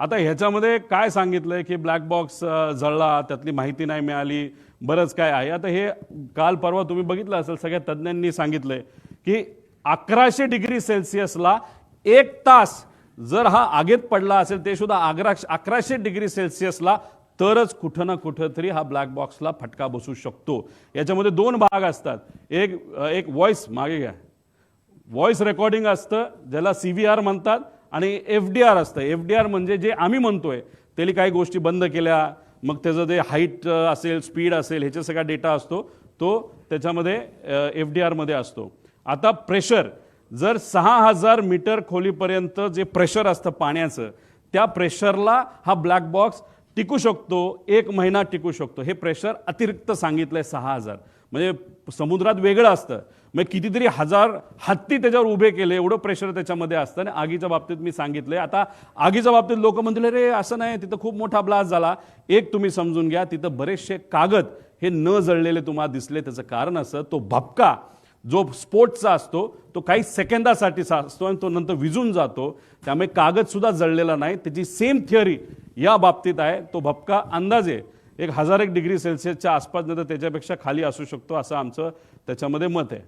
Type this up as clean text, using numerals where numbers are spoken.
आता ह्याच्यामध्ये काय सांगितलंय की ब्लॅक बॉक्स जळला, त्यातली माहिती नाही मिळाली, बरंच काय आहे. आता हे काल परवा तुम्ही बघितलं असेल, सगळ्या तज्ज्ञांनी सांगितलंय की 1100 डिग्री सेल्सिअसला 1 तास जर हा आगीत पडला असेल, ते सुद्धा 1100 डिग्री सेल्सिअसला, तरच कुठं ना कुठं तरी हा ब्लॅक बॉक्सला फटका बसू शकतो. याच्यामध्ये 2 भाग असतात. एक व्हॉइस, मागे घ्या, व्हॉइस रेकॉर्डिंग असतं ज्याला CVR म्हणतात, आणि FDR असतं. FDR म्हणजे जे आम्ही म्हणतोय त्याला काही गोष्टी बंद केल्या, मग त्याचं जे हाईट असेल, स्पीड असेल, ह्याचा सगळा डेटा असतो, तो त्याच्यामध्ये FDR मध्ये असतो. आता प्रेशर, जर 6000 मीटर खोलीपर्यंत जे प्रेशर असतं पाण्याचं, त्या प्रेशरला हा ब्लॅक बॉक्स टिकू शकतो, 1 महिना टिकू शकतो. हे प्रेशर अतिरिक्त सांगितलंय 6000. म्हणजे समुद्रात वेगळं असतं, मग कितीतरी हजार हत्ती त्याच्यावर उभे केले, एवढं प्रेशर त्याच्यामध्ये असतं. आणि आगीच्या बाबतीत मी सांगितलंय. आता आगीच्या बाबतीत लोक म्हणतील रे असं नाही, तिथं खूप मोठा ब्लास्ट झाला. एक तुम्ही समजून घ्या, तिथं बरेचसे कागद हे न जळलेले तुम्हाला दिसले. त्याचं कारण असं, तो भपका जो स्फोटचा असतो तो काही सेकंदासाठी असतो आणि तो नंतर विझून जातो. त्यामुळे कागद सुद्धा जळलेला नाही. त्याची सेम थिअरी या बाबतीत आहे. तो भपका अंदाजे 1001 डिग्री सेल्सिअसच्या आसपास, नाही तर त्याच्यापेक्षा खाली असू शकतो, असं आमचं त्याच्यामध्ये मत आहे.